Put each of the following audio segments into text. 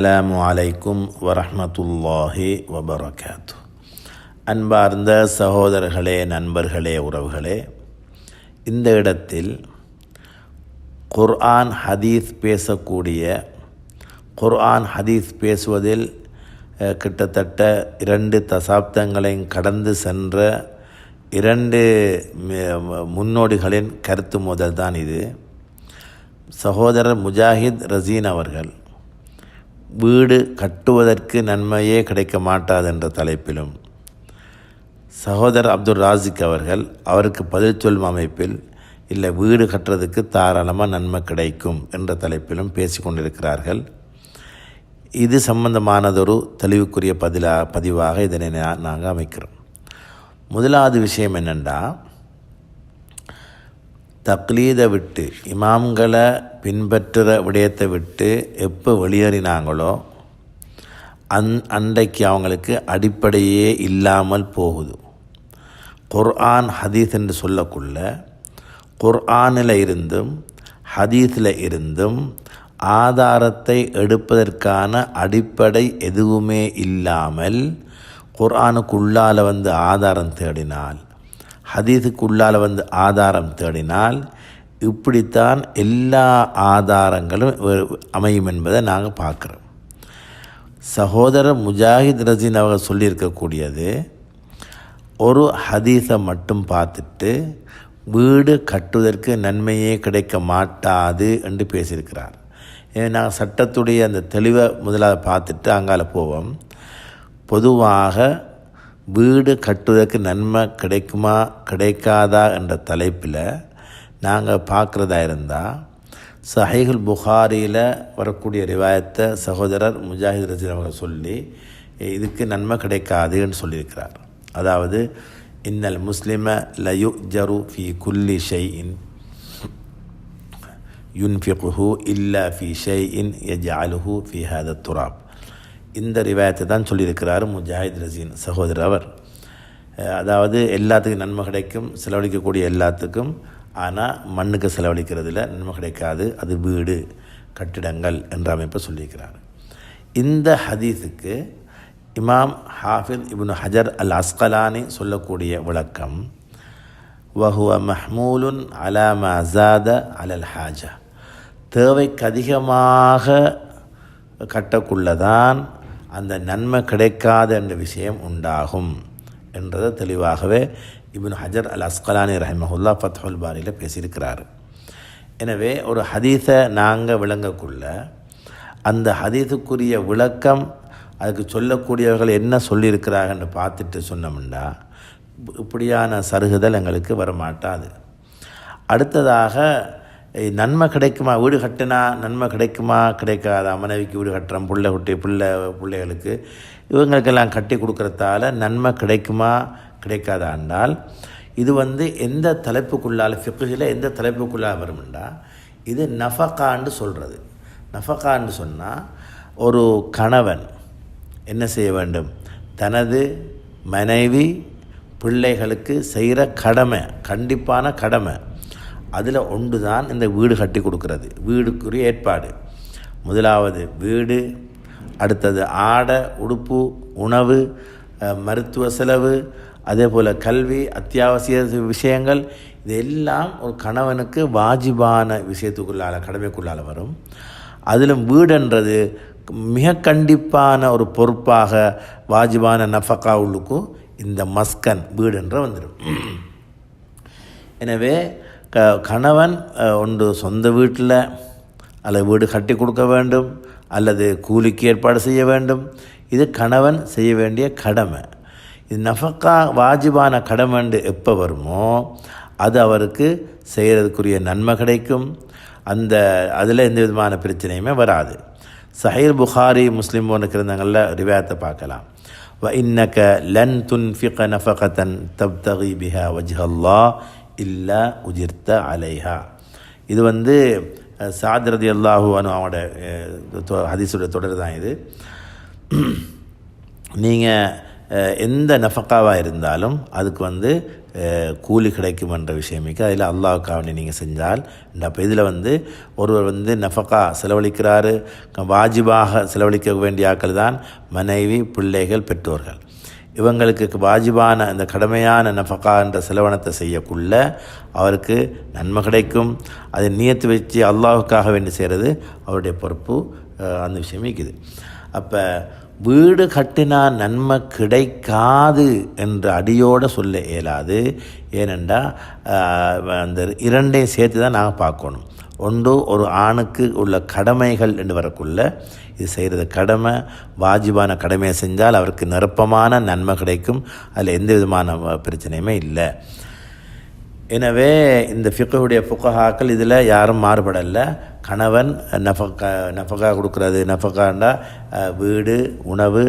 அஸ்ஸலாமு அலைக்கும் வரஹ்மத்துல்லாஹி வபரகாத்து. அன்பார்ந்த சகோதரர்களே, நண்பர்களே, உறவுகளே, இந்த இடத்தில் குர்ஆன் ஹதீஸ் பேசுவதில் கிட்டத்தட்ட 2 தசாப்தங்களையும் கடந்து சென்ற 2 முன்னோடிகளின் கருத்து முதல் தான் இது. சகோதரர் முஜாஹித் ரசீன் அவர்கள் வீடு கட்டுவதற்கு நன்மையே கிடைக்க மாட்டாது என்ற தலைப்பிலும், சகோதரர் அப்துல் ராசிக் அவர்கள் அவருக்கு பதில் சொல்லும் அமைப்பில் இல்லை, வீடு கட்டுறதுக்கு தாராளமாக நன்மை கிடைக்கும் என்ற தலைப்பிலும் பேசி கொண்டிருக்கிறார்கள். இது சம்பந்தமானதொரு தெளிவுக்குரிய பதிவாக இதனை நாங்கள் அமைக்கிறோம். முதலாவது விஷயம் என்னென்னா, தக்லீதை விட்டு, இமாம்களை பின்பற்றுகிற விடயத்தை விட்டு எப்போ வெளியேறினாங்களோ அன்றைக்கு அவங்களுக்கு அடிப்படையே இல்லாமல் போகுது. குர்ஆன் ஹதீஸ் என்று சொல்லக்குள்ள குர்ஆனில் இருந்தும் ஹதீஸில் இருந்தும் ஆதாரத்தை எடுப்பதற்கான அடிப்படை எதுவுமே இல்லாமல் குர்ஆனுக்குள்ளால் ஆதாரம் தேடினால், ஹதீஸுக்குள்ளால் ஆதாரம் தேடினால் இப்படித்தான் எல்லா ஆதாரங்களும் அமையும் என்பதை நாங்கள் பார்க்குறோம். சகோதரர் முஜாஹித் ரசீன் அவர்கள் சொல்லியிருக்கக்கூடியது, ஒரு ஹதீஸை மட்டும் பார்த்துட்டு வீடு கட்டுவதற்கு நன்மையே கிடைக்க மாட்டாது என்று பேசியிருக்கிறார். நாங்கள் சட்டத்துடைய அந்த தெளிவை முதலாக பார்த்துட்டு அங்கால போவோம். பொதுவாக வீடு கட்டுவதற்கு நன்மை கிடைக்குமா கிடைக்காதா என்ற தலைப்பில் நாங்கள் பார்க்குறதா இருந்தால், சஹீஹுல் புகாரியில் வரக்கூடிய ரிவாயத்தை சகோதரர் முஜாஹித் ரசீன் அவர்கள் சொல்லி இதுக்கு நன்மை கிடைக்காதுன்னு சொல்லியிருக்கிறார். அதாவது, இன்னல் முஸ்லிம லயுஜரு ஃபி குல்லி ஷைஇன் யுன்ஃபிகுஹு இல்லா ஃபி ஷைஇன் யஜ்அலுஹு ஃபி ஹாதா துராப். இந்த ரிவாயத்தை தான் சொல்லியிருக்கிறார் முஜாஹித் ரசீன் சகோதரர் அவர். அதாவது, எல்லாத்துக்கும் நன்மை கிடைக்கும், செலவழிக்கக்கூடிய எல்லாத்துக்கும். ஆனால் மண்ணுக்கு செலவழிக்கிறதுல நன்மை கிடைக்காது, அது வீடு கட்டிடங்கள் என்ற அமைப்பை சொல்லியிருக்கிறார். இந்த ஹதீஸுக்கு இமாம் ஹாஃபிஸ் இப்னு ஹஜர் அல் அஸ்கலானி சொல்லக்கூடிய விளக்கம், வஹுவ மஹ்மூலுன் அலா மா ஸாத அலல் ஹாஜா. தேவைக்கு அதிகமாக கட்டக்குள்ளதான் அந்த நன்மை கிடைக்காத என்ற விஷயம் உண்டாகும் என்றதை தெளிவாகவே இப்னு ஹஜர் அல் அஸ்கலானி ரஹிமஹுல்லா ஃபத்ஹுல் பாரியில் பேசியிருக்கிறார். எனவே ஒரு ஹதீஸை நாங்கள் விளங்கக்குள்ள அந்த ஹதீஸுக்குரிய விளக்கம், அதுக்கு சொல்லக்கூடியவர்கள் என்ன சொல்லியிருக்கிறாங்கன்னு பார்த்துட்டு சொன்னோம்னா இப்படியான சருகுதல் எங்களுக்கு வரமாட்டாது. அடுத்ததாக, நன்மை கிடைக்குமா, வீடு கட்டினா நன்மை கிடைக்குமா கிடைக்காதா, மனைவிக்கு வீடு கட்டுறோம், பிள்ளைகளுக்கு இவங்களுக்கெல்லாம் கட்டி கொடுக்குறதால நன்மை கிடைக்குமா கிடைக்காதா என்றால், இது எந்த தலைப்புக்குள்ளால், ஃபிக்ஹில் எந்த தலைப்புக்குள்ளால் வரும்னா, இது நஃபகான்னு சொல்கிறது. நஃபகான்னு சொன்னால், ஒரு கணவன் என்ன செய்ய வேண்டும், தனது மனைவி பிள்ளைகளுக்கு செய்கிற கடமை, கண்டிப்பான கடமை, அதில் ஒன்று தான் இந்த வீடு கட்டி கொடுக்கறது. வீடுக்குரிய ஏற்பாடு, முதலாவது வீடு, அடுத்தது ஆடை உடுப்பு, உணவு, மருத்துவ செலவு, அதே போல் கல்வி, அத்தியாவசிய விஷயங்கள், இதெல்லாம் ஒரு கணவனுக்கு வாஜிபான விஷயத்துக்குள்ளால், கடமைக்குள்ளால் வரும். அதிலும் வீடுன்றது மிக கண்டிப்பான ஒரு பொறுப்பாக வாஜிபான நஃபகா உள்ளுக்கும் இந்த மஸ்கன் வீடுன்ற வந்துடும். எனவே கணவன் ஒன்று சொந்த வீட்டில் அல்லது வீடு கட்டி கொடுக்க வேண்டும், அல்லது கூலிக்கு ஏற்பாடு செய்ய வேண்டும். இது கணவன் செய்ய வேண்டிய கடமை. இது நஃபகா வாஜிபான கடமைண்டு எப்போ வருமோ அது அவருக்கு செய்கிறதுக்குரிய நன்மை கிடைக்கும். அதில் எந்த விதமான பிரச்சனையுமே வராது. சஹீஹ் புகாரி, முஸ்லிம் போன்ற கிரந்தங்களில் ரிவாயத்தை பார்க்கலாம். வ இன்னக லன் துன்ஃபிக நஃபகதன் தப்தகி பிஹா வஜ்ஹல்லாஹ் இல்லா உஜிர்த அலைஹா. இது சாத் ரலியல்லாஹு அன்ஹு அவனோட ஹதீஸோட தொடர் தான் இது. நீங்கள் எந்த நஃபக்காவாக இருந்தாலும் அதுக்கு வந்து கூலி கிடைக்கும் என்ற விஷயமிக்கு அதில் அல்லாஹ்வுக்காக நீங்கள் செஞ்சால் அப்போ இதில் வந்து ஒருவர் வந்து நஃபக்கா செலவழிக்கிறாரு, வாஜிபாக செலவழிக்க வேண்டிய ஆட்கள் தான் மனைவி, பிள்ளைகள், பெற்றோர்கள். இவங்களுக்கு வாஜிபான இந்த கடமையான நஃபக்கா என்ற செலவனத்தை செய்யக்குள்ள அவருக்கு நன்மை கிடைக்கும். அதை நியத்து வச்சு அல்லாஹ்வுக்காக வேண்டி செய்கிறது அவருடைய பொறுப்பு. அந்த விஷயம் இருக்குது. அப்போ வீடு கட்டினா நன்மை கிடைக்காது என்ற அடியோடு சொல்ல இயலாது. ஏனென்றால் அந்த இரண்டையும் சேர்த்து தான் நாங்கள் பார்க்கணும். ஒன்று, ஒரு ஆணுக்கு உள்ள கடமைகள் என்று வரக்குள்ள இது செய்கிறது கடமை, வாஜிபான கடமையை செஞ்சால் அவருக்கு நிரப்பமான நன்மை கிடைக்கும். அதில் எந்த விதமான பிரச்சனையுமே இல்லை. எனவே இந்த ஃபிக்ஹுடைய ஃபுகஹாக்கள் இதில் யாரும் மாறுபடலை. கணவன் நஃபகா கொடுக்குறது, நஃபகாண்டா வீடு, உணவு,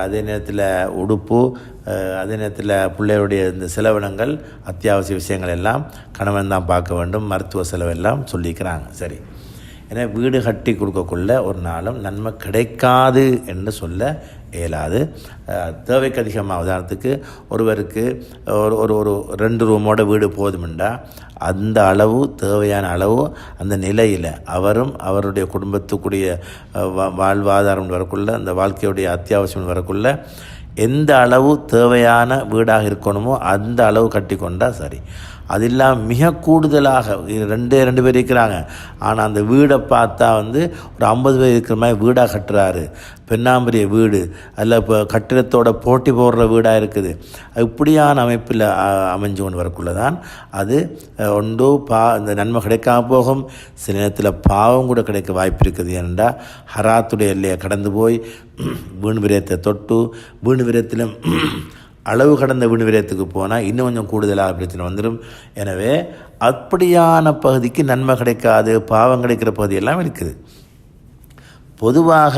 அதே நேரத்தில் உடுப்பு, அதே நேரத்தில் பிள்ளைகளுடைய இந்த செலவினங்கள், அத்தியாவசிய விஷயங்கள் எல்லாம் கணவன் தான் பார்க்க வேண்டும். மருத்துவ செலவெல்லாம் சொல்லிக்கிறாங்க. சரி, ஏன்னா வீடு கட்டி கொடுக்கக்குள்ள ஒரு நாளும் நன்மை கிடைக்காது என்று சொல்ல இயலாது. தேவைக்கு அதிகமாக, உதாரணத்துக்கு ஒருவருக்கு ஒரு ஒரு 2 ரூமோட வீடு போதுமெண்டா அந்த அளவு, தேவையான அளவு அந்த நிலையில் அவரும் அவருடைய குடும்பத்துக்குரிய வாழ்வாதாரம் வரக்குள்ள, அந்த வாழ்க்கையுடைய அத்தியாவசியம் வரக்குள்ள எந்த அளவு தேவையான வீடாக இருக்கணுமோ அந்த அளவு கட்டி கொண்டால் சரி. அது இல்லாமல் மிக கூடுதலாக 2 பேர் இருக்கிறாங்க, ஆனால் அந்த வீடை பார்த்தா வந்து ஒரு 50 பேர் இருக்கிற மாதிரி வீடாக கட்டுறாரு, பெண்ணாம்பரிய வீடு, அதில் இப்போ கட்டிடத்தோட போட்டி போடுற வீடாக இருக்குது. இப்படியான அமைப்பில் அமைஞ்சு கொண்டு வரக்குள்ள தான் அது ஒன்று இந்த நன்மை கிடைக்காம போகும். சில நேரத்தில் பாவம் கூட கிடைக்க வாய்ப்பு இருக்குது. ஏனென்றா ஹராத்துடைய எல்லையை கடந்து போய் வீண் விரயத்தை தொட்டு, வீண் விரயத்தில் அளவு கடந்த வீண் விரயத்துக்கு போனால் இன்னும் கொஞ்சம் கூடுதலாக பிரச்சனை வந்துடும். எனவே அப்படியான பகுதிக்கு நன்மை கிடைக்காது, பாவம் கிடைக்கிற பகுதியெல்லாம் இருக்குது. பொதுவாக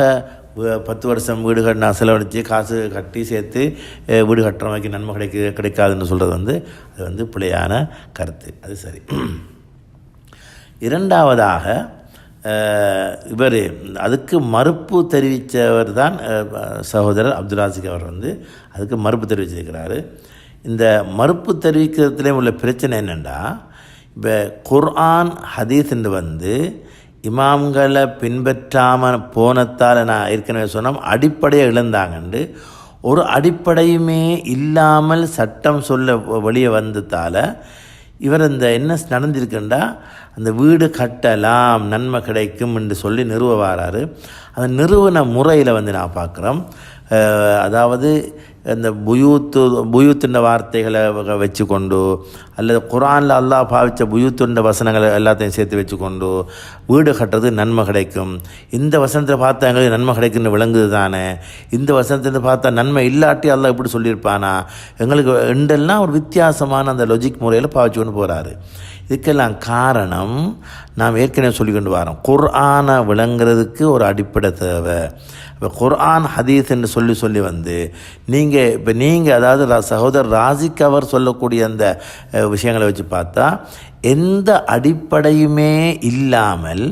10 வருஷம் வீடு கட்டினா செலவழித்து காசு கட்டி சேர்த்து வீடு கட்டுறவங்க நன்மை கிடைக்காதுன்னு சொல்கிறது வந்து அது வந்து பிழையான கருத்து. அது சரி. இரண்டாவதாக இவர் அதுக்கு மறுப்பு தெரிவித்தவர் தான் சகோதரர் அப்துல் ராசிக். அவர் வந்து அதுக்கு மறுப்பு தெரிவிச்சிருக்கிறாரு. இந்த மறுப்பு தெரிவிக்கிறதுலேயும் உள்ள பிரச்சனை என்னென்னா, இப்போ குர்ஆன் ஹதீஸ்ன்னு வந்து இமாம்களை பின்பற்றாமல் போனத்தால் நான் ஏற்கனவே சொன்னோம் அடிப்படையை இழந்தாங்கண்டு. ஒரு அடிப்படையுமே இல்லாமல் சட்டம் சொல்ல வெளியே வந்ததால் இவர் இந்த என்ன நடந்திருக்குண்டா, அந்த வீடு கட்டலாம் நன்மை கிடைக்கும் என்று சொல்லி நிறுவ வராரு. அந்த நிறுவன முறையில் வந்து நான் பார்க்குறோம், அதாவது இந்த புயூத்துன்ற வார்த்தைகளை வச்சு கொண்டு, அல்லது குர்ஆனில் அல்லாஹ் பாவித்த புயூத்துன்ற வசனங்களை எல்லாத்தையும் சேர்த்து வச்சு கொண்டு வீடு கட்டுறது நன்மை கிடைக்கும், இந்த வசனத்தை பார்த்தா எங்களுக்கு நன்மை கிடைக்குன்னு விளங்குது தானே, இந்த வசனத்தை பார்த்தா நன்மை இல்லாட்டி அல்லாஹ் இப்படி சொல்லியிருப்பானா, எங்களுக்கு ரெண்டெல்லாம் ஒரு வித்தியாசமான அந்த லாஜிக் முறையில் பாவிச்சு கொண்டு போகிறாரு. இதுக்கெல்லாம் காரணம் நாம் ஏற்கனவே சொல்லி கொண்டு வரோம், குர்ஆனை விளங்குறதுக்கு ஒரு அடிப்படை தேவை. இப்போ குர்ஆன் ஹதீஸ் என்று சொல்லி வந்து நீங்கள் அதாவது சகோதரர் ராசிக் அவர் சொல்லக்கூடிய அந்த விஷயங்களை வச்சு பார்த்தா எந்த அடிப்படையுமே இல்லாமல்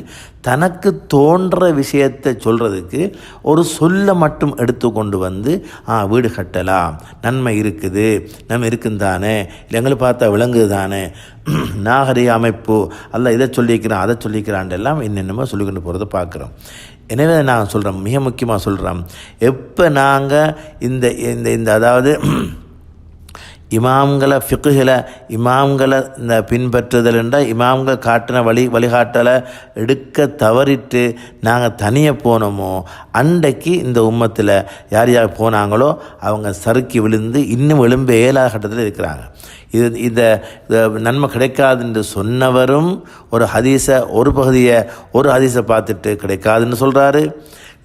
தனக்கு தோன்ற விஷயத்தை சொல்கிறதுக்கு ஒரு சொல்ல மட்டும் எடுத்து கொண்டு வந்து வீடு கட்டலாம், நன்மை இருக்குது, நம்ம இருக்குந்தானே, இல்லை எங்களுக்கு பார்த்தா விளங்குது தானே, நாகரிக அமைப்பு, அல்ல இதை சொல்லிக்கிறான் அதை சொல்லிக்கிறான் எல்லாம் என்னென்னமோ சொல்லிக்கொண்டு போகிறத பார்க்குறோம். எனவே நான் சொல்கிறேன், மிக முக்கியமாக சொல்கிறோம், எப்போ நாங்கள் இந்த அதாவது இமாம்களை ஃபிக்ஹில் இமாம்களை இந்த பின்பற்றுதல் என்றால் இமாம்கள் காட்டின வழிகாட்டலை எடுக்க தவறிட்டு நாங்கள் தனியாக போனோமோ அன்றைக்கு இந்த உம்மத்தில் யார் யார் போனாங்களோ அவங்க சறுக்கி விழுந்து இன்னும் எழும்ப 7ஆவது கட்டத்தில் இருக்கிறாங்க. இதை நன்மை கிடைக்காதுன்னு சொன்னவரும் ஒரு ஹதீஸை பார்த்துட்டு கிடைக்காதுன்னு சொல்கிறாரு.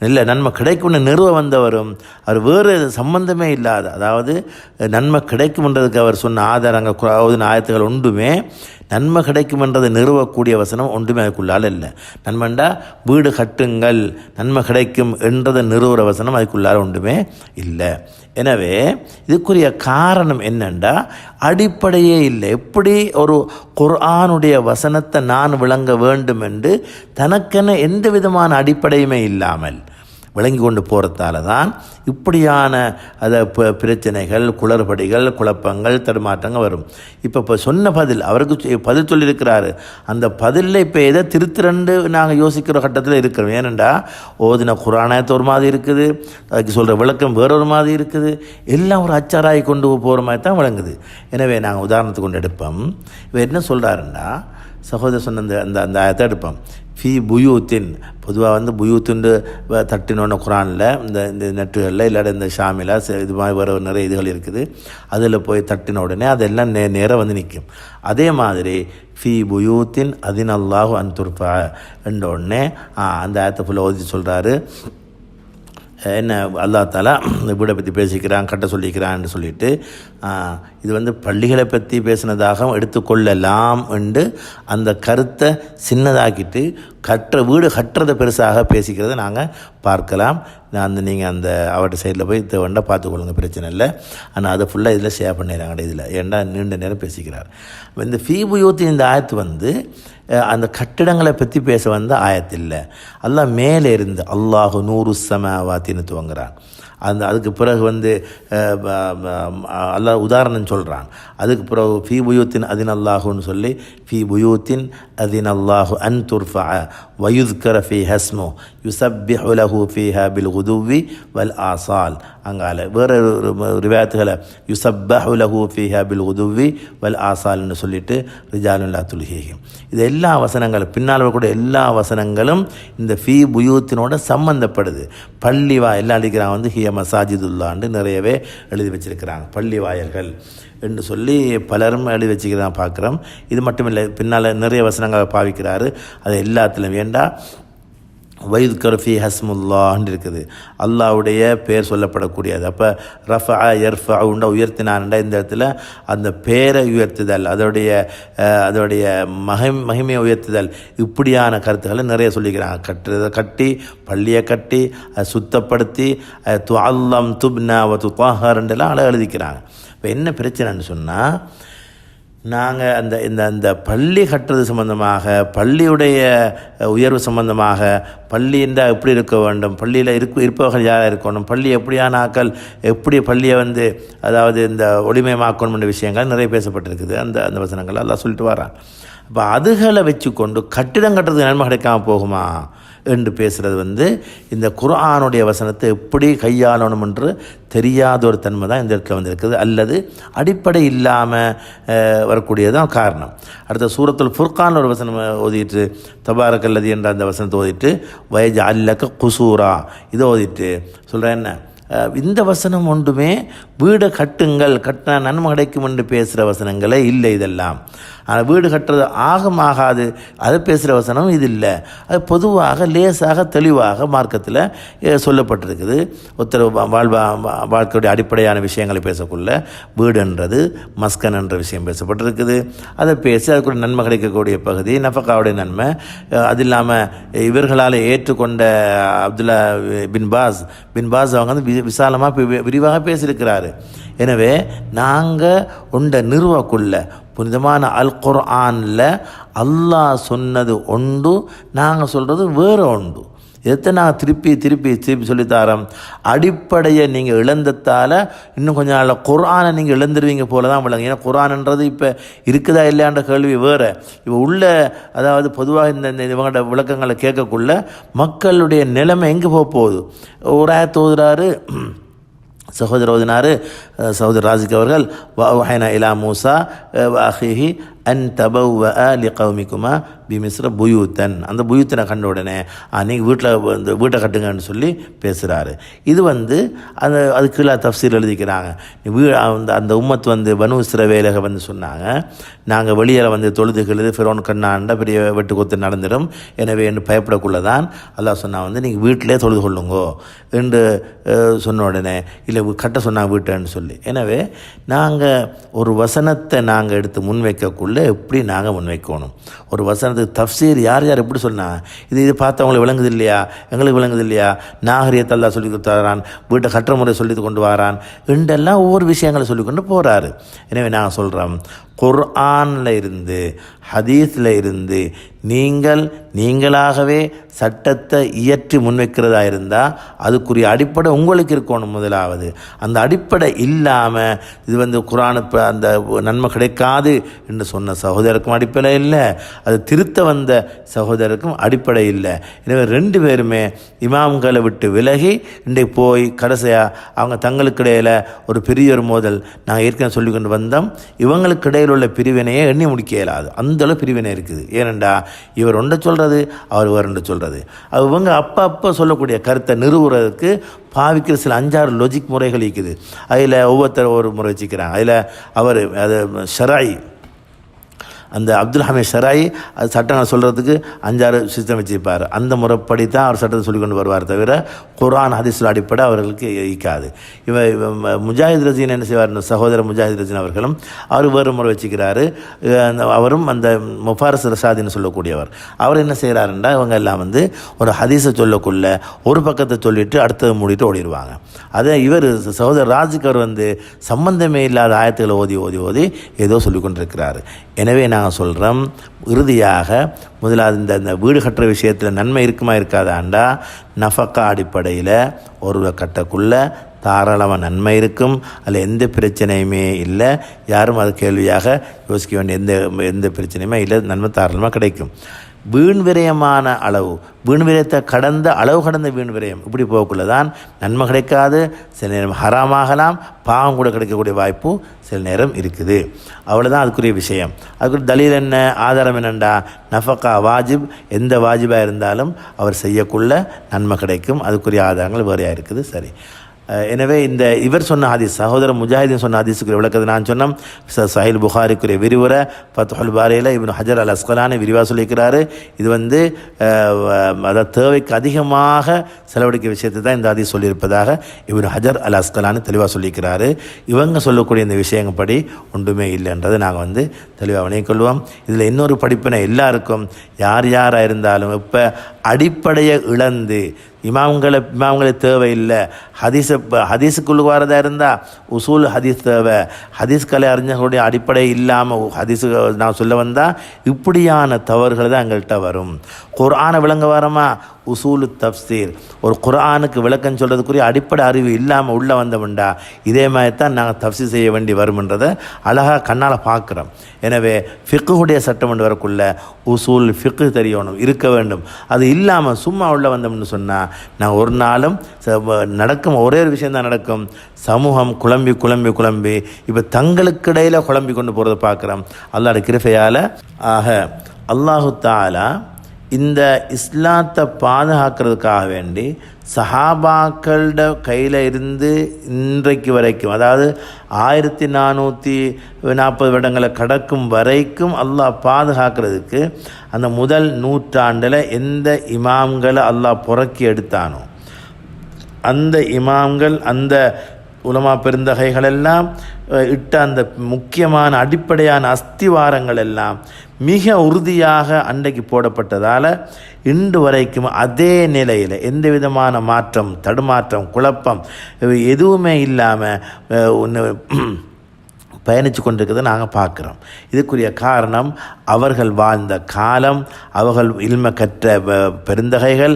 இல்லை, நன்மை கிடைக்கும்னு நிறுவ வந்தவரும் அவர் வேறு சம்பந்தமே இல்லாத, அதாவது நன்மை கிடைக்கும்ன்றதுக்கு அவர் சொன்ன ஆதாரங்கள் ஆயத்துகள் ஒன்றுமே நன்மை கிடைக்குமென்றதை நிறுவக்கூடிய வசனம் ஒன்றுமே அதுக்குள்ளால் இல்லை. நன்மைண்டா வீடு கட்டுங்கள் நன்மை கிடைக்கும் என்றதை நிறுவுற வசனம் அதுக்குள்ளால் ஒன்றுமே இல்லை. எனவே இதுக்குரிய காரணம் என்னென்றா அடிப்படையே இல்லை. எப்படி ஒரு குர்ஆனுடைய வசனத்தை நான் விளங்க வேண்டும் என்று தனக்கென எந்த விதமான அடிப்படையுமே இல்லாமல் விளங்கி கொண்டு போகிறதால தான் இப்படியான பிரச்சனைகள், குளறுபடிகள், குழப்பங்கள், தடுமாற்றங்கள் வரும். இப்போ சொன்ன பதில் அவருக்கு பதில் சொல்லியிருக்கிறாரு. அந்த பதிலில் இப்போ எதை திருத்திரண்டு நாங்கள் யோசிக்கிற கட்டத்தில் இருக்கிறோம். ஏனெண்டா ஓதின குரானாயத்து ஒரு மாதிரி இருக்குது, அதுக்கு சொல்கிற விளக்கம் வேறொரு மாதிரி இருக்குது, எல்லாம் ஒரு அச்சாராகி கொண்டு போகிற மாதிரி தான் விளங்குது. எனவே நாங்கள் உதாரணத்துக்கு கொண்டு எடுப்போம். இவர் என்ன சொல்கிறாருன்னா, சகோதரர் சொன்ன அந்த அந்த ஆயத்தை எடுப்போம். ஃபி புயூத்தின், பொதுவாக புயூத்துண்டு தட்டினோன்னு குரானில் இந்த நெட்டுகளில் இல்லாத இந்த ஷாமிலா இது மாதிரி வேறு நிறைய இதுகள் இருக்குது. அதில் போய் தட்டின உடனே அதெல்லாம் நேராக நிற்கும். அதே மாதிரி ஃபி புயூத்தின் அதினல்லாஹு அன்துர்ஃபா என்ற உடனே அந்த ஆயத்தை ஃபுல்லாக ஓதி சொல்கிறாரு. என்ன அல்லா தாலா இந்த வீடை பற்றி பேசிக்கிறான், கட்ட சொல்லிக்கிறான்னு சொல்லிட்டு இது பள்ளிகளை பற்றி பேசினதாக எடுத்துக்கொள்ளலாம் என்று அந்த கருத்தை சின்னதாக்கிட்டு வீடு கட்டுறதை பெருசாக பேசிக்கிறத நாங்கள் பார்க்கலாம். நீங்கள் அந்த அவர்கிட்ட சைடில் போய் வேண்டா பார்த்துக்கொள்ளுங்க, பிரச்சனை இல்லை. ஆனால் அதை ஃபுல்லாக இதில் ஷேர் பண்ணிடுறாங்க. இதில் ஏண்டா நீண்ட நேரம் பேசிக்கிறார். இந்த ஃபீபுயூத்தி இந்த ஆயத்து அந்த கட்டிடங்களை பற்றி பேச ஆயத்து இல்லை. அல்லாஹ் மேலே இருந்து அல்லாஹு நூறு ஸமாவாத்தின்னு துவங்குறான். அதுக்கு பிறகு அல்லாஹ் உதாரணம் சொல்கிறான். அதுக்கு பிறகு ஃபீ புயூத்தின் அதின் அல்லாஹுன்னு சொல்லி ஃபீ புயூத்தின் அதின் அல்லாஹு அன் துர்ஃபா வயுத்கர ஃபீ ஹஸ்மு யுஸப்பிஹு லஹு ஃபீஹா பில் குதுவி வல் ஆசால். அங்கால வேறு ரிவாயத்துகளை யுஸப்பஹு லஹு ஃபீஹா பில் குதுவி வல் ஆசால்னு சொல்லிட்டு ரிஜாலுல்லா துல்ஹீஹிம். இது எல்லா வசனங்களும் பின்னால் வரக்கூடிய எல்லா வசனங்களும் இந்த ஃபீ புயூத்தினோட சம்பந்தப்படுது. பள்ளிவா எல்லாம் அடிக்கிறாங்க ஹிய மசாஜிதுல்லான்னு நிறையவே எழுதி வச்சிருக்கிறாங்க. பள்ளி வாயல்கள் என்று சொல்லி பலரும் எழுதி வச்சுக்கிறதான் பார்க்குறோம். இது மட்டும் இல்லை, பின்னால் நிறைய வசனங்களை பாவிக்கிறாரு. அது எல்லாத்துலையும் வேண்டாம் வைத்கர் ஃபீ ஹஸ்முல்லான்னு இருக்குது, அல்லாவுடைய பேர் சொல்லப்படக்கூடியது. அப்போ ரஃபா யர்ஃபா உண்டா உயர்த்தினான்டா இந்த இடத்துல அந்த பேரை உயர்த்துதல், அதோடைய மகிமையை உயர்த்துதல், இப்படியான கருத்துக்களை நிறைய சொல்லிக்கிறாங்க. கட்டி பள்ளியை கட்டி சுத்தப்படுத்தி துஅல்லம் துப்னா வ துதாஹர்ன்றெல்லாம் அழகாக எழுதிக்கிறாங்க. இப்போ என்ன பிரச்சனைன்னு சொன்னால், நாங்கள் அந்த பள்ளி கட்டுறது சம்பந்தமாக, பள்ளியுடைய உயர்வு சம்பந்தமாக, பள்ளி என்றால் எப்படி இருக்க வேண்டும், பள்ளியில் இருப்பவர்கள் யாராக இருக்கணும், பள்ளி எப்படியான ஆக்கள் எப்படி பள்ளியை அதாவது இந்த ஒளிமயமாக்கணும்ன்ற விஷயங்கள் நிறைய பேசப்பட்டிருக்குது. அந்த வசனங்கள் எல்லாம் சொல்லிட்டு வரான். அப்போ அதுகளை வச்சு கொண்டு கட்டிடம் கட்டுறதுக்கு நன்மை கிடைக்காமல் போகுமா என்று பேசுகிறது இந்த குர்ஆனுடைய வசனத்தை எப்படி கையாளணும் என்று தெரியாத ஒரு தன்மை தான் இந்த இடத்துல வந்திருக்குது, அல்லது அடிப்படை இல்லாமல் வரக்கூடியதான் காரணம். அடுத்த சூரத்துல் ஃபுர்கான் ஒரு வசனம் ஓதிட்டு தபாரக்கல்லதி என்ற அந்த வசனத்தை ஓதிட்டு வயஜ அல்லக்க குசூரா இதை ஓதிட்டு சொல்கிறேன். என்ன இந்த வசனம் ஒன்றுமே வீடு கட்டினா நன்மை கிடைக்கும் என்று பேசுகிற வசனங்களே இல்லை இதெல்லாம். ஆனால் வீடு கட்டுறது ஆகாது அதை பேசுகிற வசனம் இது இல்லை. அது பொதுவாக லேசாக தெளிவாக மார்க்கத்தில் சொல்லப்பட்டிருக்குது. ஒருத்தர் வாழ்க்கையுடைய அடிப்படையான விஷயங்களை பேசக்குள்ள வீடுன்றது மஸ்கன் என்ற விஷயம் பேசப்பட்டிருக்குது. அதை பேசி அதுக்குள்ள நன்மை கிடைக்கக்கூடிய பகுதி நஃபகாவுடைய நன்மை. அது இல்லாமல் இவர்களால் ஏற்றுக்கொண்ட அப்துல்லா பின் பாஸ் அவங்க விசாலமாக விரிவாக பேசியிருக்கிறாரு. எனவே நாங்கள் உண்ட நிறுவக்குள்ள புனிதமான அல் குர்ஆனில் அல்லாஹ் சொன்னது ஒன்று, நாங்கள் சொல்கிறது வேறு ஒன்று. இதை நாங்கள் திருப்பி சொல்லித்தாரோம். அடிப்படையை நீங்கள் இழந்ததால் இன்னும் கொஞ்சம் நாள் குர்ஆனை நீங்கள் இழந்துருவீங்க போல தான் விளங்கு. ஏன்னா குர்ஆன்ன்றது இப்போ இருக்குதா இல்லையான்ற கேள்வி வேறு. இப்போ உள்ள அதாவது பொதுவாக இந்த இவங்களோட விளக்கங்களை கேட்கக்குள்ள மக்களுடைய நிலைமை எங்கே போகுது. ஒரு ஆயத்து ஓதுறாரு, சகோதரர் ஓதினார் சகோதரர் ராசிக் அவர்கள், வஹைனா இலா மூசா வஅஹீஹி அன் தபவ்வஅ லிகௌமிகுமா பிமிஸ்ர புயூத்தன். அந்த புயூத்தனை கண்ட உடனே நீங்கள் வீட்டை கட்டுங்கன்னு சொல்லி பேசுகிறாரு. இது அது கீழே தஃப்சீர் எழுதிக்கிறாங்க. அந்த உம்மத் பனு இஸ்ரவேலக சொன்னாங்க, நாங்கள் வெளியில் தொழுதுகிறது ஃபிரௌன் கண்ணாண்ட பெரிய வெட்டு கொத்து நடந்துடும், எனவே என்று பயப்படக்குள்ளதான் அல்லாஹ் சொன்னால் நீங்கள் வீட்டிலே தொழுது கொள்ளுங்கோ என்று சொன்ன உடனே இல்லை கட்ட சொன்னாங்க வீட்டைன்னு சொல்லி சொல்லி. எனவே நாங்கள் ஒரு வசனத்தை நாங்கள் எடுத்து முன்வைக்கக்குள்ளே எப்படி நாங்கள் முன்வைக்கணும், ஒரு வசனத்துக்கு தஃப்சீர் யார் யார் எப்படி சொன்னால் இது பார்த்து அவங்களுக்கு விளங்குது இல்லையா, எங்களுக்கு விளங்குது இல்லையா, நாகரிகத்தை அல்லாஹ் சொல்லி கொடுத்தாரான், வீட்டை கட்டுற முறை சொல்லி கொண்டு வரான் என்றெல்லாம் ஒவ்வொரு விஷயங்களை சொல்லிக்கொண்டு போகிறாரு. எனவே நாங்கள் சொல்கிறோம், குர்ஆனில் இருந்து ஹதீஸில் இருந்து நீங்களாகவே சட்டத்தை இயற்றி முன்வைக்கிறதா இருந்தால் அதுக்குரிய அடிப்படை உங்களுக்கு இருக்கணும். முதலாவது அந்த அடிப்படை இல்லாமல் இது குர்ஆன் அந்த நன்மை கிடைக்காது என்று சொன்ன சகோதரருக்கும் அடிப்படை இல்லை, அது திருத்த வந்த சகோதரருக்கும் அடிப்படை இல்லை. எனவே ரெண்டு பேருமே இமாம்களை விட்டு விலகி இன்றைக்கு போய் கடைசியாக அவங்க தங்களுக்கு இடையில் ஒரு பெரிய ஒரு மோதல் நாங்கள் ஏற்கனவே சொல்லி கொண்டு வந்தோம். இவங்களுக்கு இடையில் உள்ள பிரிவினையை எண்ணி முடிக்க இயலாது, அந்தளவு பிரிவினை இருக்குது. ஏனெண்டா இவர் ஒன்றை சொல்கிறது, அவர் ஒன்றை சொல்கிறது. அவங்க அப்போ சொல்லக்கூடிய கருத்தை நிறுவுறதுக்கு பாவிக்கிற சில 5-6 லாஜிக் முறைகள் இருக்குது. அதில் ஒவ்வொருத்தர் ஒரு முறை வச்சுக்கிறாங்க. அதில் அவர் அது ஷராய் அந்த அப்துல் ஹமீத் ஷராயி அது சட்டங்கள் சொல்கிறதுக்கு 5-6 சிஸ்டம் வச்சுருப்பார். அந்த முறைப்படி தான் அவர் சட்டத்தை சொல்லி கொண்டு வருவார், தவிர குர்ஆன் ஹதீஸில் அடிப்படை அவர்களுக்கு ஈக்காது. முஜாஹித் ரஜீன் என்ன செய்வார், சகோதரர் முஜாஹித் ரஜீன் அவர்களும் அவர் வேறு முறை வச்சுக்கிறாரு. அவரும் அந்த முஃபாரிஸ் ரஷாதின்னு சொல்லக்கூடியவர். அவர் என்ன செய்கிறாருன்னா, இவங்க எல்லாம் ஒரு ஹதீஸை சொல்லக்குள்ள ஒரு பக்கத்தை சொல்லிவிட்டு அடுத்தது மூடிட்டு ஓடிடுவாங்க. அதே இவர் சகோதரர் ராஜுக்கு அவர் சம்பந்தமே இல்லாத ஆயத்துக்களை ஓதி ஏதோ சொல்லி கொண்டிருக்கிறாரு. எனவே நாங்கள் சொல்கிறோம், இறுதியாக முதலாவது இந்த வீடு கட்டுற விஷயத்தில் நன்மை இருக்குமா இருக்காதாண்டா, நஃபக்கா அடிப்படையில் ஒரு கட்டக்குள்ளே தாராளமாக நன்மை இருக்கும், அதில் எந்த பிரச்சனையுமே இல்லை. யாரும் அது கேள்வியாக யோசிக்க வேண்டிய எந்த பிரச்சனையுமே இல்லை, நன்மை தாராளமாக கிடைக்கும். வீண் விரயமான அளவு, வீண் விரயத்தை அளவு கடந்த வீண் விரயம் இப்படி போகக்குள்ள தான் நன்மை கிடைக்காது, சில நேரம் ஹராமாகலாம், பாவம் கூட கிடைக்கக்கூடிய வாய்ப்பு சில நேரம் இருக்குது. அவ்வளோதான் அதுக்குரிய விஷயம். அதுக்கு தலீல் என்ன, ஆதாரம் என்னண்டா, நஃபக்கா வாஜிப், எந்த வாஜிபாக இருந்தாலும் அவர் செய்யக்குள்ள நன்மை கிடைக்கும். அதுக்குரிய ஆதாரங்கள் வேறையாக இருக்குது. சரி, எனவே இந்த இவர் சொன்ன ஹதீஸ், சகோதரர் முஜாஹிதீன் சொன்ன ஹதீஸுக்குரிய விளக்கத்தை நான் சொன்னோம். சஹீல் புகாரிக்குரிய விரிவுரை ஃபத்ஹுல் பாரியில் இப்னு ஹஜர் அல் அஸ்கலானி விரிவாக சொல்லியிருக்கிறாரு. இது அதாவது தேவைக்கு அதிகமாக செலவழிக்க விஷயத்தை தான் இந்த ஹதீஸ் சொல்லியிருப்பதாக இப்னு ஹஜர் அல் அஸ்கலானி தெளிவாக சொல்லியிருக்கிறாரு. இவங்க சொல்லக்கூடிய இந்த விஷயங்கள் படி ஒன்றுமே இல்லைன்றதை நாங்கள் தெளிவாக வினைக்கொள்வோம். இதில் இன்னொரு படிப்பினை எல்லாருக்கும், யாராக இருந்தாலும் இப்போ அடிப்படையை இழந்து இமாம்களை தேவையில்லை, ஹதீஸுக்குள்ளே வரதாக இருந்தால் உசூல் ஹதீஸ் தேவை, ஹதீஸ் கலை அறிஞர்களுடைய அடிப்படை இல்லாமல் ஹதீஸு நான் சொல்ல வந்தால் இப்படியான தவறுகள் தான் எங்கள்கிட்ட வரும். குர்ஆனை விளங்க வரமா, உசூலு தஃப்சீர், ஒரு குர்ஆனுக்கு விளக்கம் சொல்கிறதுக்குரிய அடிப்படை அறிவு இல்லாமல் உள்ளே வந்தவண்டா இதே மாதிரி தான் நாங்கள் தஃப்சீர் செய்ய வேண்டி வரும்ன்றதை அழகாக கண்ணால் பார்க்குறோம். எனவே ஃபிக்குடைய சட்டம் என்று வரக்குள்ள உசூல் ஃபிக்கு தெரியணும், இருக்க வேண்டும். அது இல்லாமல் சும்மா உள்ளே வந்தோம்னு சொன்னால் நாங்கள் ஒரு நாளும் நடக்கும் ஒரே ஒரு விஷயந்தான் நடக்கும், சமூகம் குழம்பி இப்போ தங்களுக்கு இடையில் குழம்பி கொண்டு போகிறத பார்க்குறோம். அல்லாஹ்வுடைய கிருபையால். ஆக அல்லாஹு தஆலா இந்த இஸ்லாத்தை பாதுகாக்கிறதுக்காக வேண்டி சஹாபாக்களோட கையில் இருந்து இன்றைக்கு வரைக்கும், அதாவது 1440 வருடங்களை கடக்கும் வரைக்கும் அல்லாஹ் பாதுகாக்கிறதுக்கு அந்த முதல் நூற்றாண்டில் எந்த இமாம்களை அல்லாஹ் புறக்கி எடுத்தானோ அந்த இமாம்கள், அந்த உலமா பெருந்தகைகள் எல்லாம் இட்ட அந்த முக்கியமான அடிப்படையான அஸ்திவாரங்கள் எல்லாம் மிக உறுதியாக அன்றைக்கு போடப்பட்டதால் இன்று வரைக்கும் அதே நிலையில் எந்த விதமான மாற்றம், தடுமாற்றம், குழப்பம் எதுவுமே இல்லாமல் பயணித்து கொண்டிருக்கிறத நாங்கள் பார்க்குறோம். இதுக்குரிய காரணம் அவர்கள் வாழ்ந்த காலம், அவர்கள் இல்ம கற்ற பெருந்தகைகள்,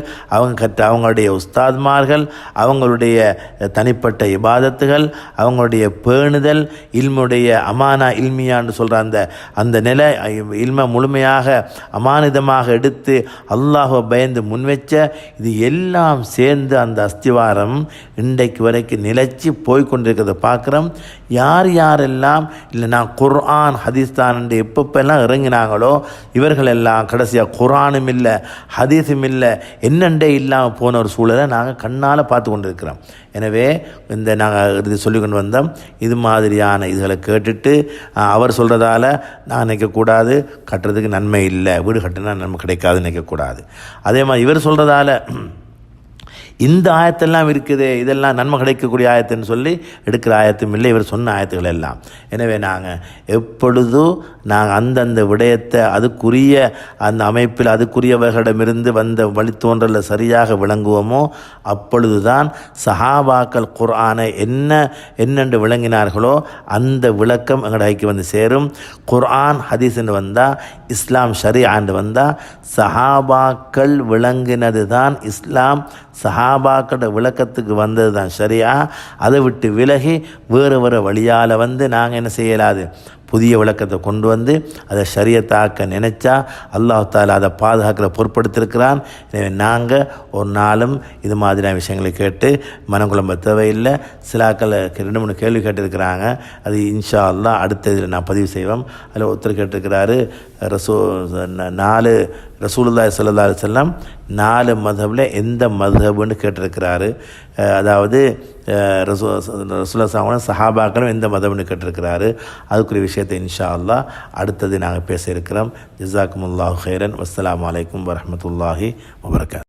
அவங்களுடைய உஸ்தாத்மார்கள், அவங்களுடைய தனிப்பட்ட இபாதத்துகள், அவங்களுடைய பேணுதல், இல்முடைய அமானா இல்மியான்னு சொல்கிற அந்த நிலை, இல்ம முழுமையாக அமானிதமாக எடுத்து அல்லாஹ்வை பயந்து முன்வச்ச இது எல்லாம் சேர்ந்து அந்த அஸ்திவாரம் இன்றைக்கு வரைக்கும் நிலைச்சி போய்கொண்டிருக்கிறத பார்க்குறோம். யாரெல்லாம் இல்லை நான் குர்ஆன் ஹதீஸ் தான் என்று எப்பப்பெல்லாம் இறங்கினாங்களோ இவர்கள் எல்லாம் கடைசியாக குர்ஆனும் இல்லை ஹதீஸும் இல்லை என்னண்டே இல்லாமல் போன ஒரு சூழலை நாங்கள் கண்ணால் பார்த்து கொண்டிருக்கிறோம். எனவே நாங்கள் இது சொல்லி கொண்டு வந்தோம், இது மாதிரியான இதுகளை கேட்டுட்டு அவர் சொல்கிறதால நான் நினைக்கக்கூடாது கட்டுறதுக்கு நன்மை இல்லை, வீடு கட்டினா நன்மை கிடைக்காதுன்னு நினைக்கக்கூடாது. அதே மாதிரி இவர் சொல்கிறதால இந்த ஆயத்தெல்லாம் இருக்குது, இதெல்லாம் நன்மை கிடைக்கக்கூடிய ஆயத்துன்னு சொல்லி எடுக்கிற ஆயத்தும் இல்லை இவர் சொன்ன ஆயத்துக்கள் எல்லாம். எனவே நாங்கள் எப்பொழுதும் நாங்கள் அந்தந்த விடயத்தை அதுக்குரிய அந்த அமைப்பில் அதுக்குரியவர்களிடமிருந்து வந்த வழித்தோன்றலில் சரியாக விளங்குவோமோ அப்பொழுது தான் சஹாபாக்கள் குர்ஆனை என்னென்று விளங்கினார்களோ அந்த விளக்கம் எங்களோட கைக்கு வந்து சேரும். குர்ஆன் ஹதீஸ்ன்னு வந்தால், இஸ்லாம் ஷரீஆன்னு வந்தால், சஹாபாக்கள் விளங்கினது தான் இஸ்லாம், சஹாபாக்களோட விளக்கத்துக்கு வந்தது தான் ஷரீஆ. அதை விட்டு விலகி வேறு வழியால் வந்து நாங்கள் என்ன செய்யலாது, புதிய விளக்கத்தை கொண்டு வந்து அதை ஷரியத்தாக்க நினைச்சா அல்லாஹ் தாலா அதை பாதுகாக்கிற பொறுப்படுத்திருக்கிறான். எனவே நாங்கள் ஒரு நாளும் இது மாதிரியான விஷயங்களை கேட்டு மனக்குழம்ப தேவையில்லை. சிலாக்கள் 2-3 கேள்வி கேட்டிருக்கிறாங்க. அது இன்ஷா அல்லாஹ் அடுத்த இதில் நான் பதிவு செய்வோம். அதில் ஒருத்தர் கேட்டிருக்கிறாரு, ரசூலுல்லாஹி ஸல்லல்லாஹு அலைஹி வஸல்லம் 4 மذஹபில் எந்த மذஹப்னு கேட்டிருக்கிறாரு. அதாவது ரசூலுல்லாஹி சஹாபாக்களும் எந்த மذஹப்னு கேட்டிருக்கிறாரு. அதுக்குரிய விஷயத்தை இன்ஷா அல்லாஹ் அடுத்தது நாங்கள் பேச இருக்கிறோம். ஜஸாக்குமுல்லாஹு ஹைரன். வஸ்ஸலாமு அலைக்கும் வரஹ்மத்துல்லாஹி வபரகாத்துஹு.